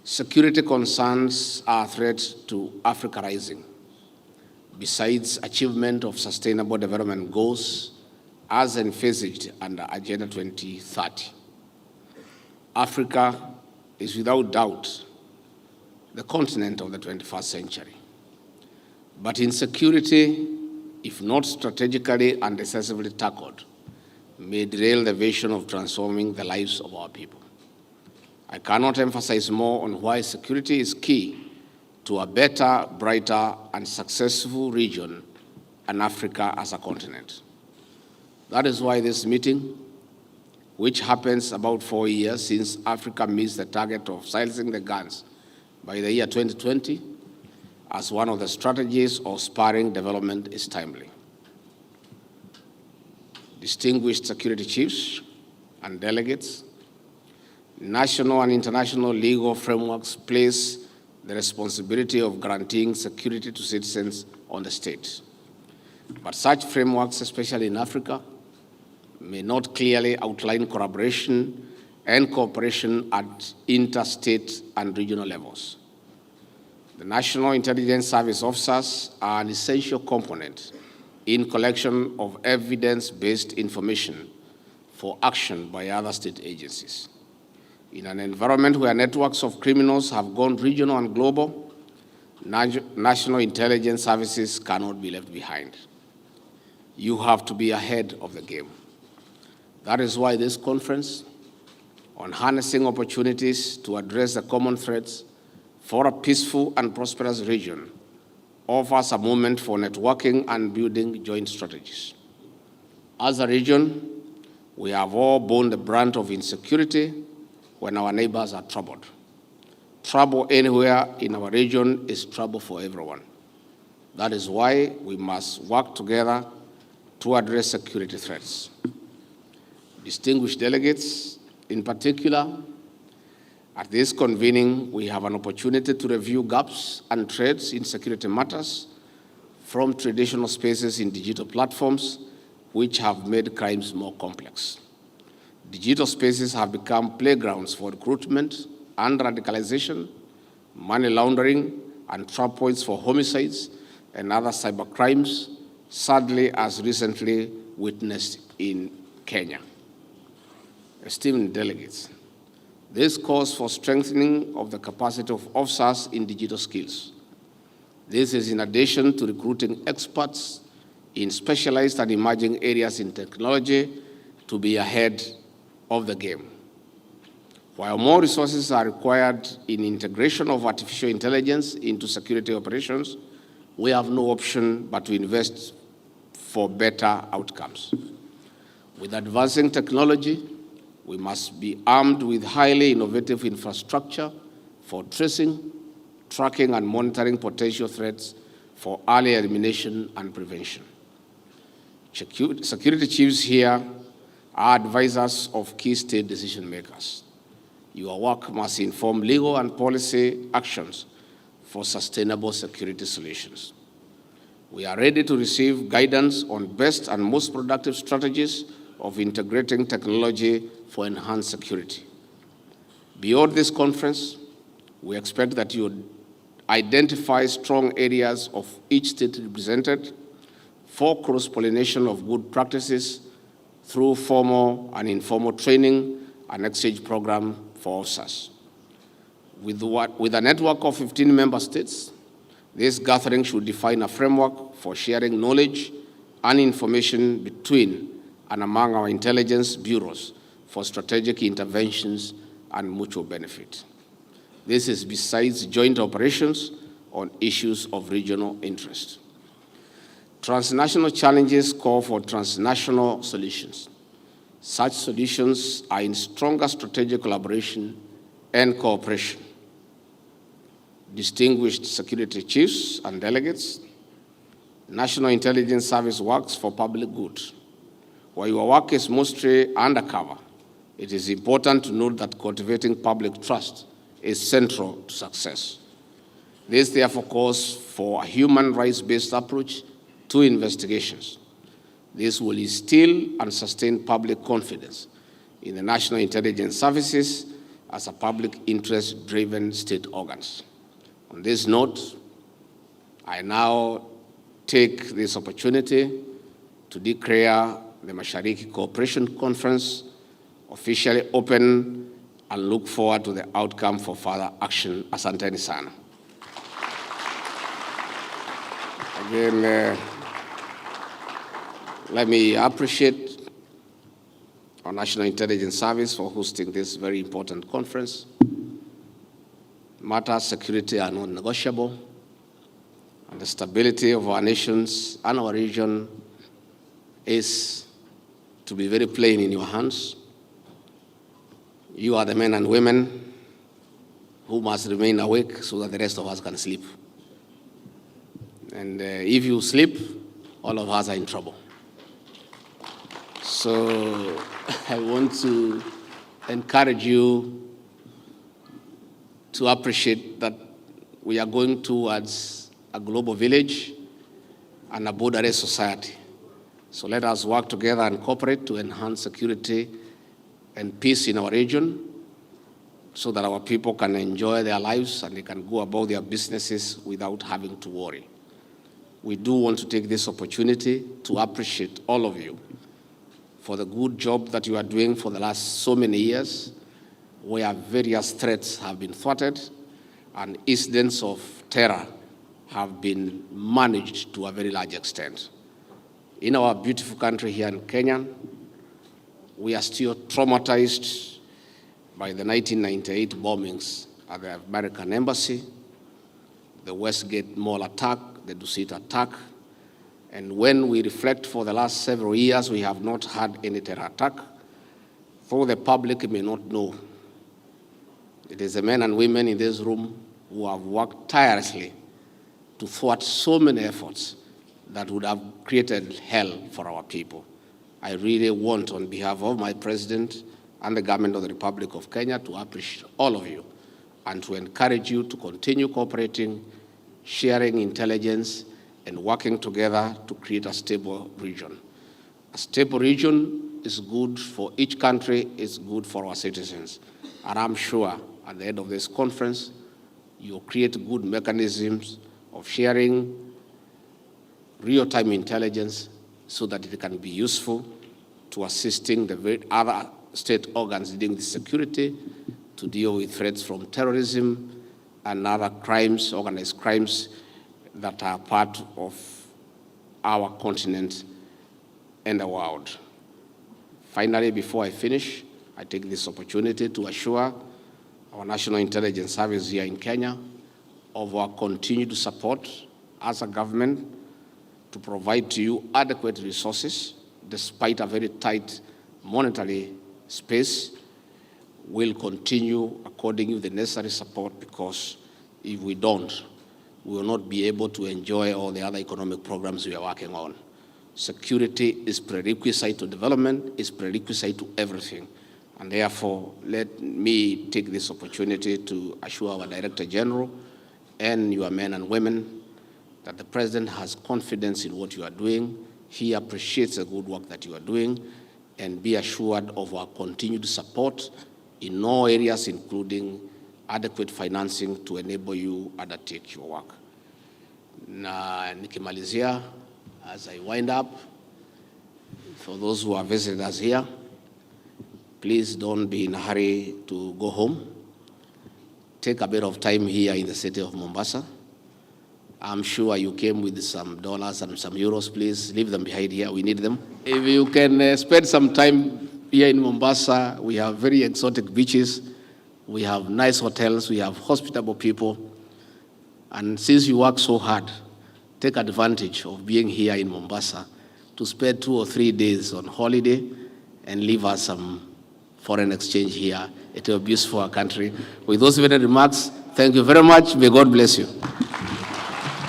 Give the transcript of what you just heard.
Security concerns are a threat to Africa rising. Besides achievement of sustainable development goals as envisaged under Agenda 2030, Africa is without doubt the continent of the 21st century. But insecurity, if not strategically and decisively tackled, may derail the vision of transforming the lives of our people. I cannot emphasize more on why security is key to a better, brighter, and successful region and Africa as a continent. That is why this meeting, which happens about 4 years since Africa missed the target of silencing the guns by the year 2020, as one of the strategies of spurring development, is timely. Distinguished security chiefs and delegates, national and international legal frameworks place the responsibility of guaranteeing security to citizens on the state. But such frameworks, especially in Africa, may not clearly outline collaboration and cooperation at interstate and regional levels. The National Intelligence Service officers are an essential component in collection of evidence-based information for action by other state agencies. In an environment where networks of criminals have gone regional and global, national intelligence services cannot be left behind. You have to be ahead of the game. That is why this conference on harnessing opportunities to address the common threats for a peaceful and prosperous region offers a moment for networking and building joint strategies. As a region, we have all borne the brunt of insecurity when our neighbors are troubled. Trouble anywhere in our region is trouble for everyone. That is why we must work together to address security threats. Distinguished delegates, in particular, at this convening, we have an opportunity to review gaps and threats in security matters from traditional spaces in digital platforms, which have made crimes more complex. Digital spaces have become playgrounds for recruitment and radicalization, money laundering, and trap points for homicides and other cybercrimes, sadly as recently witnessed in Kenya. Esteemed delegates, this calls for strengthening of the capacity of officers in digital skills. This is in addition to recruiting experts in specialized and emerging areas in technology to be ahead of the game. While more resources are required in integration of artificial intelligence into security operations, we have no option but to invest for better outcomes. With advancing technology, we must be armed with highly innovative infrastructure for tracing, tracking, and monitoring potential threats for early elimination and prevention. Security chiefs here are advisors of key state decision makers. Your work must inform legal and policy actions for sustainable security solutions. We are ready to receive guidance on best and most productive strategies of integrating technology for enhanced security. Beyond this conference, we expect that you identify strong areas of each state represented for cross-pollination of good practices through formal and informal training and exchange program for officers. With a network of 15 member states, this gathering should define a framework for sharing knowledge and information between and among our intelligence bureaus for strategic interventions and mutual benefit. This is besides joint operations on issues of regional interest. Transnational challenges call for transnational solutions. Such solutions are in stronger strategic collaboration and cooperation. Distinguished security chiefs and delegates, National Intelligence Service works for public good. While your work is mostly undercover, it is important to note that cultivating public trust is central to success. This therefore calls for a human rights-based approach to investigations. This will instill and sustain public confidence in the national intelligence services as a public interest-driven state organs. On this note, I now take this opportunity to declare the Mashariki Cooperation Conference officially open and look forward to the outcome for further action. Asanteni sana. Again, let me appreciate our National Intelligence Service for hosting this very important conference. Matters of security are not negotiable, and the stability of our nations and our region is, to be very plain, in your hands. You are the men and women who must remain awake so that the rest of us can sleep. And if you sleep, all of us are in trouble. So I want to encourage you to appreciate that we are going towards a global village and a borderless society. So let us work together and cooperate to enhance security and peace in our region so that our people can enjoy their lives and they can go about their businesses without having to worry. We do want to take this opportunity to appreciate all of you for the good job that you are doing for the last so many years, where various threats have been thwarted and incidents of terror have been managed to a very large extent. In our beautiful country here in Kenya, we are still traumatized by the 1998 bombings at the American Embassy, the Westgate Mall attack, the Dusit attack. And when we reflect for the last several years, we have not had any terror attack. For the public may not know, it is the men and women in this room who have worked tirelessly to thwart so many efforts that would have created hell for our people. I really want, on behalf of my president and the government of the Republic of Kenya, to appreciate all of you and to encourage you to continue cooperating, sharing intelligence, and working together to create a stable region. A stable region is good for each country, it's good for our citizens. And I'm sure at the end of this conference, you'll create good mechanisms of sharing real-time intelligence so that it can be useful to assisting the other state organs dealing with security to deal with threats from terrorism and other crimes, organized crimes, that are part of our continent and the world. Finally, before I finish, I take this opportunity to assure our National Intelligence Service here in Kenya of our continued support as a government to provide to you adequate resources despite a very tight monetary space. We'll continue according to the necessary support, because if we don't, we will not be able to enjoy all the other economic programs we are working on. Security is prerequisite to development, is prerequisite to everything. And therefore, let me take this opportunity to assure our Director General and your men and women that the President has confidence in what you are doing. He appreciates the good work that you are doing, and be assured of our continued support in all areas, including adequate financing to enable you undertake your work. Na nikimalizia, as I wind up, for those who have visited us here, please don't be in a hurry to go home. Take a bit of time here in the city of Mombasa. I'm sure you came with some dollars and some euros. Please leave them behind here. We need them. If you can spend some time here in Mombasa, we have very exotic beaches. We have nice hotels, we have hospitable people. And since you work so hard, take advantage of being here in Mombasa to spend 2 or 3 days on holiday and leave us some foreign exchange here. It will be useful for our country. With those very remarks, thank you very much. May God bless you.